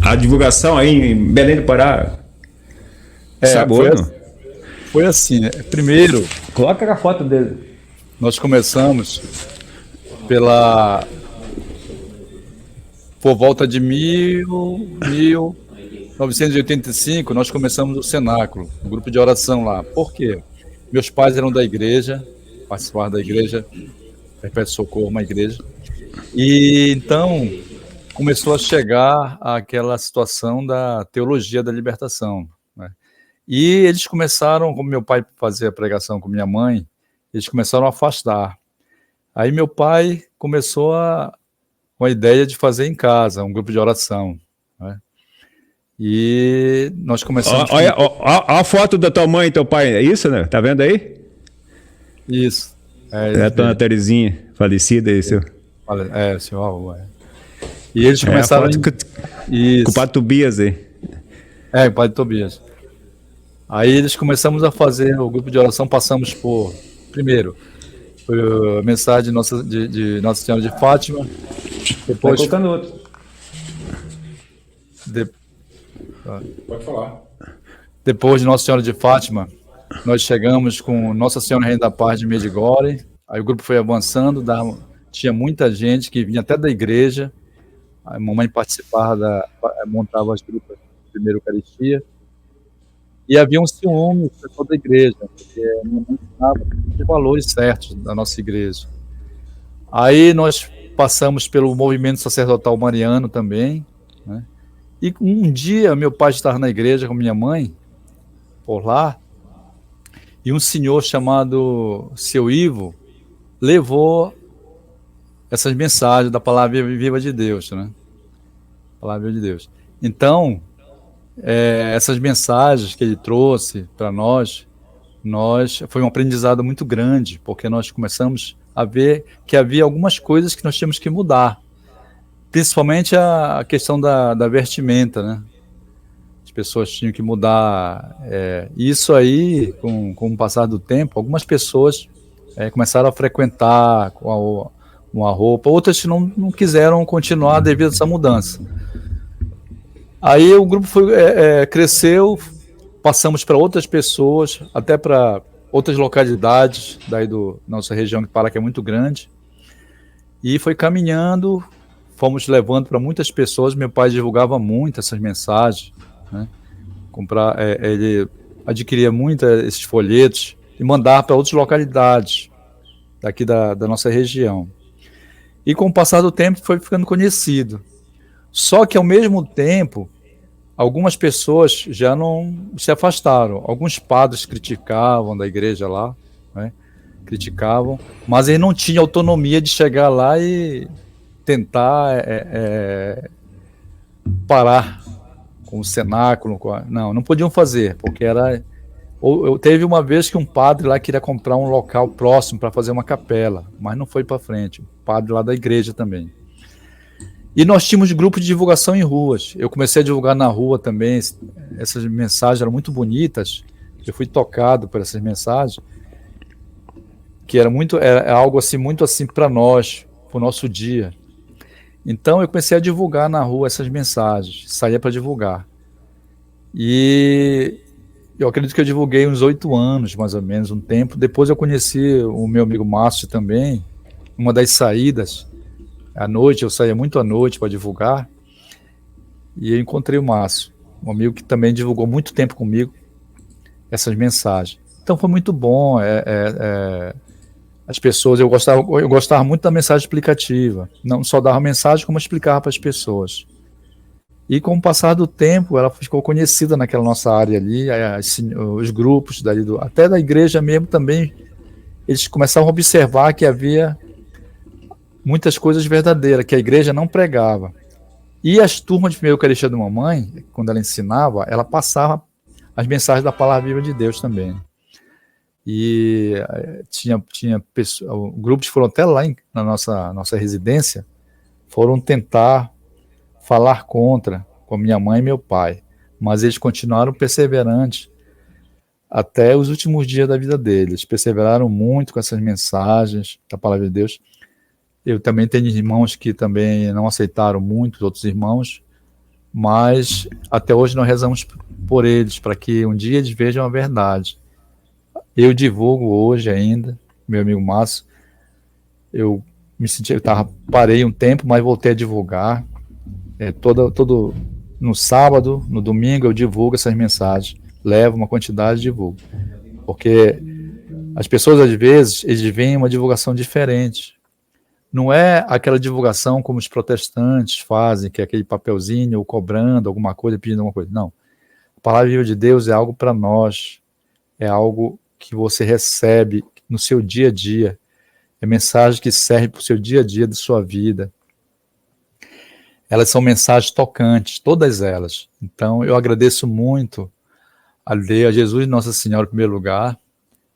a divulgação aí em Belém do Pará. Foi, Sabor, não? foi assim, né? Primeiro, Coloca a foto dele. nós começamos pela por volta de 1985, nós começamos o Cenáculo, um grupo de oração lá. Por quê? Meus pais eram da igreja, participavam da igreja, Perpétuo Socorro, uma igreja. E então começou a chegar aquela situação da teologia da libertação, né? E eles começaram, como meu pai fazia pregação com minha mãe, eles começaram a afastar. Aí meu pai começou com a ideia de fazer em casa, um grupo de oração, né? E nós começamos com Olha a foto da tua mãe e teu pai, é isso, né? Tá vendo aí? isso. É a dona Terezinha, falecida, isso. Senhor Raul, E eles É a começaram foto com o Padre Tobias aí. o Padre Tobias. Aí eles começamos a fazer o grupo de oração, passamos por, primeiro, a mensagem de Nossa Senhora de Fátima, depois... Vai colocando outro. Pode falar. Depois de Nossa Senhora de Fátima, nós chegamos com Nossa Senhora Rainha da Paz de Medjugorje. Aí o grupo foi avançando, tinha muita gente que vinha até da igreja. A mamãe participava, montava as grupos de primeira Eucaristia. E havia um ciúme para toda a igreja, porque minha mãe ensinava os valores certos da nossa igreja. Aí nós passamos pelo movimento sacerdotal mariano também, né? E um dia meu pai estava na igreja com minha mãe, por lá, e um senhor chamado Seu Ivo levou essas mensagens da palavra viva de Deus, né? Palavra de Deus. Então, essas mensagens que ele trouxe para nós foi um aprendizado muito grande, porque nós começamos a ver que havia algumas coisas que nós tínhamos que mudar, principalmente a questão da vestimenta, né? As pessoas tinham que mudar. Isso aí, com o passar do tempo, algumas pessoas começaram a frequentar com uma roupa, outras não quiseram continuar devido a essa mudança. Aí o grupo cresceu, passamos para outras pessoas, até para outras localidades daí da nossa região de Pará, que é muito grande, e foi caminhando, fomos levando para muitas pessoas. Meu pai divulgava muito essas mensagens, né? Ele adquiria muito esses folhetos e mandava para outras localidades daqui da nossa região. E com o passar do tempo foi ficando conhecido. Só que ao mesmo tempo, algumas pessoas já não se afastaram. Alguns padres criticavam da igreja lá, né? Criticavam, mas eles não tinham autonomia de chegar lá e tentar parar com o cenáculo. Não podiam fazer, porque teve uma vez que um padre lá queria comprar um local próximo para fazer uma capela, mas não foi para frente. Um padre lá da igreja também. E nós tínhamos grupos de divulgação em ruas. Eu comecei a divulgar na rua também. Essas mensagens eram muito bonitas. Eu fui tocado por essas mensagens, que era algo assim, muito assim para nós, para o nosso dia. Então eu comecei a divulgar na rua essas mensagens, saía para divulgar. E eu acredito que eu divulguei uns 8 anos, mais ou menos, um tempo. Depois eu conheci o meu amigo Márcio também, uma das saídas. À noite, eu saía muito à noite para divulgar, e eu encontrei o Márcio, um amigo que também divulgou muito tempo comigo essas mensagens. Então foi muito bom. As pessoas, eu gostava muito da mensagem explicativa, não só dava mensagem, como explicava para as pessoas. E com o passar do tempo, ela ficou conhecida naquela nossa área ali, os grupos até da igreja mesmo também, eles começaram a observar que havia muitas coisas verdadeiras, que a igreja não pregava. E as turmas de primeira Eucaristia da mamãe, quando ela ensinava, ela passava as mensagens da palavra viva de Deus também. E tinha grupos que foram até lá na nossa residência, foram tentar falar contra, com minha mãe e meu pai, mas eles continuaram perseverantes até os últimos dias da vida deles. Perseveraram muito com essas mensagens da palavra de Deus. Eu também tenho irmãos que também não aceitaram muito, os outros irmãos, mas até hoje nós rezamos por eles, para que um dia eles vejam a verdade. Eu divulgo hoje ainda, meu amigo Márcio, eu parei um tempo, mas voltei a divulgar. Todo no sábado, no domingo eu divulgo essas mensagens, levo uma quantidade e divulgo, porque as pessoas às vezes eles veem uma divulgação diferente. Não é aquela divulgação como os protestantes fazem, que é aquele papelzinho ou cobrando alguma coisa, pedindo alguma coisa. Não. A palavra viva de Deus é algo para nós, é algo que você recebe no seu dia a dia, é mensagem que serve para o seu dia a dia de sua vida. Elas são mensagens tocantes, todas elas. Então, eu agradeço muito a Jesus e Nossa Senhora em primeiro lugar,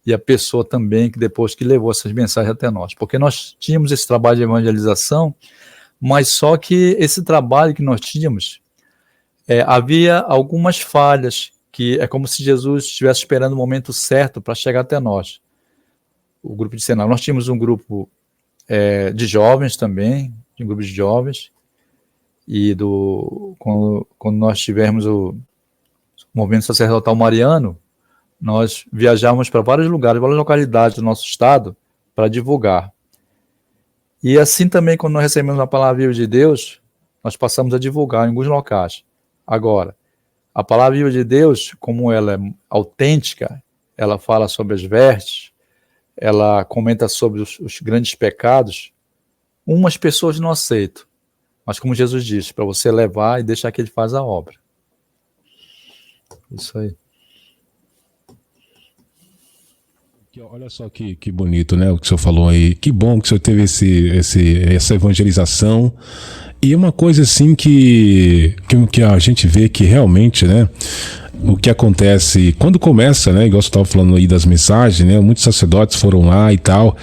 e a pessoa também que depois que levou essas mensagens até nós. Porque nós tínhamos esse trabalho de evangelização, mas só que esse trabalho que nós tínhamos, havia algumas falhas, que é como se Jesus estivesse esperando o momento certo para chegar até nós. O grupo de cenário. Nós tínhamos um grupo de jovens também, um grupo de jovens, e quando nós tivemos o movimento sacerdotal mariano, nós viajávamos para vários lugares, várias localidades do nosso estado para divulgar. E assim também, quando nós recebemos a palavra viva de Deus, nós passamos a divulgar em alguns locais. Agora, a palavra viva de Deus, como ela é autêntica, ela fala sobre as vestes, ela comenta sobre os grandes pecados, umas pessoas não aceitam. Mas como Jesus disse, para você levar e deixar que ele faz a obra. Isso aí. Olha só que bonito, né, o que o senhor falou aí. Que bom que o senhor teve essa evangelização. E uma coisa assim que a gente vê que realmente, né, o que acontece quando começa, né, igual você estava falando aí das mensagens, né, muitos sacerdotes foram lá e tal,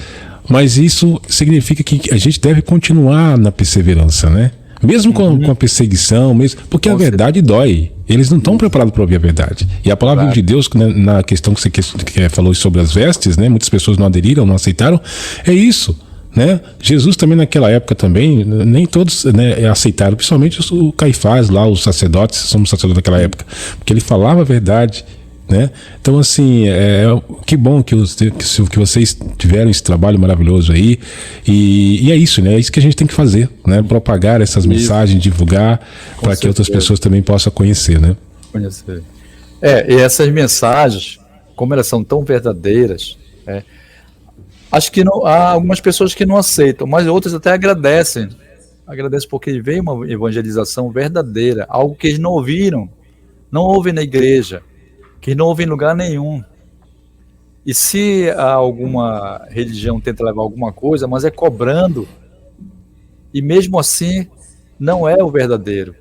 mas isso significa que a gente deve continuar na perseverança, né? Mesmo com a perseguição, porque a verdade dói. Eles não estão preparados para ouvir a verdade. E a palavra de Deus, né, na questão que você falou sobre as vestes, né, muitas pessoas não aderiram, não aceitaram, é isso. Né? Jesus também naquela época também, nem todos, né, aceitaram, principalmente o Caifás lá, os sacerdotes, somos sacerdotes daquela época, porque ele falava a verdade. Né? Então assim, que bom que vocês tiveram esse trabalho maravilhoso aí, e é isso, né? É isso que a gente tem que fazer, né? Propagar essas mensagens, divulgar, para que outras pessoas também possam conhecer, né? Conhecer. E essas mensagens, como elas são tão verdadeiras, acho que há algumas pessoas que não aceitam, mas outras até agradecem porque veio uma evangelização verdadeira, algo que eles não ouviram, não ouvem na igreja, que não houve em lugar nenhum. E se alguma religião tenta levar alguma coisa, mas é cobrando, e mesmo assim não é o verdadeiro.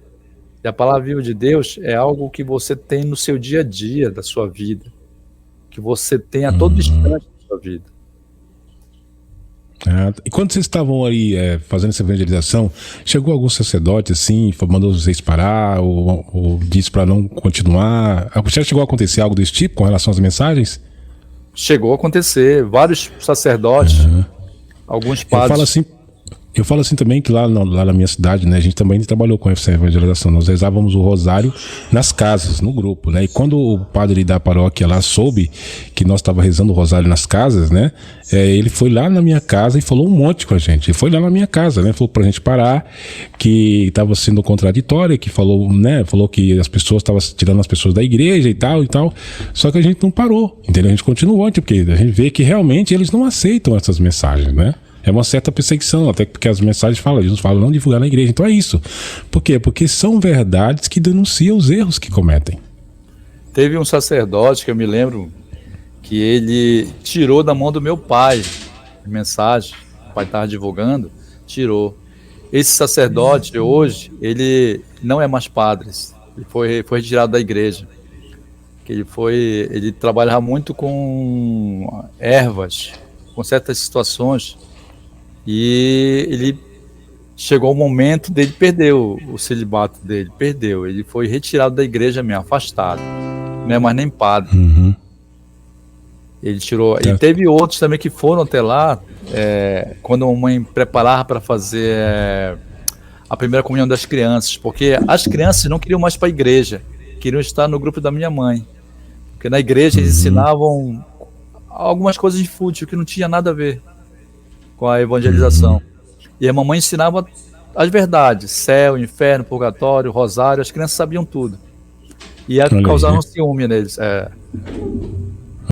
E a palavra viva de Deus é algo que você tem no seu dia a dia da sua vida, que você tem a todo instante da sua vida. E quando vocês estavam aí fazendo essa evangelização, chegou algum sacerdote assim, mandou vocês parar ou disse para não continuar? Já chegou a acontecer algo desse tipo com relação às mensagens? Chegou a acontecer, vários sacerdotes, alguns padres. Eu falo assim também que lá na minha cidade, né, a gente também trabalhou com essa evangelização. Nós rezávamos o rosário nas casas, no grupo, né? E quando o padre da paróquia lá soube que nós estávamos rezando o rosário nas casas, né? Ele foi lá na minha casa e falou um monte com a gente. Ele foi lá na minha casa, né? Falou pra gente parar, que estava sendo contraditório, que falou, né? Falou que as pessoas estavam tirando as pessoas da igreja e tal e tal. Só que a gente não parou, entendeu? A gente continuou, porque a gente vê que realmente eles não aceitam essas mensagens, né? É uma certa perseguição, até porque as mensagens falam, Jesus fala não divulgar na igreja. Então é isso. Por quê? Porque são verdades que denunciam os erros que cometem. Teve um sacerdote que eu me lembro que ele tirou da mão do meu pai a mensagem, o pai estava divulgando, tirou. Esse sacerdote hoje, ele não é mais padre, ele foi retirado da igreja. Ele trabalhava muito com ervas, com certas situações. E ele chegou o momento dele perder o celibato dele, ele foi retirado da igreja mesmo, afastado, não é mais nem padre. Ele tirou, e teve outros também que foram até lá, quando a mãe preparava para fazer a primeira comunhão das crianças, porque as crianças não queriam mais para a igreja, queriam estar no grupo da minha mãe. Porque na igreja eles ensinavam algumas coisas de fútil que não tinha nada a ver com a evangelização. E a mamãe ensinava as verdades, céu, inferno, purgatório, rosário, as crianças sabiam tudo. E Olha causaram aí. ciúme neles.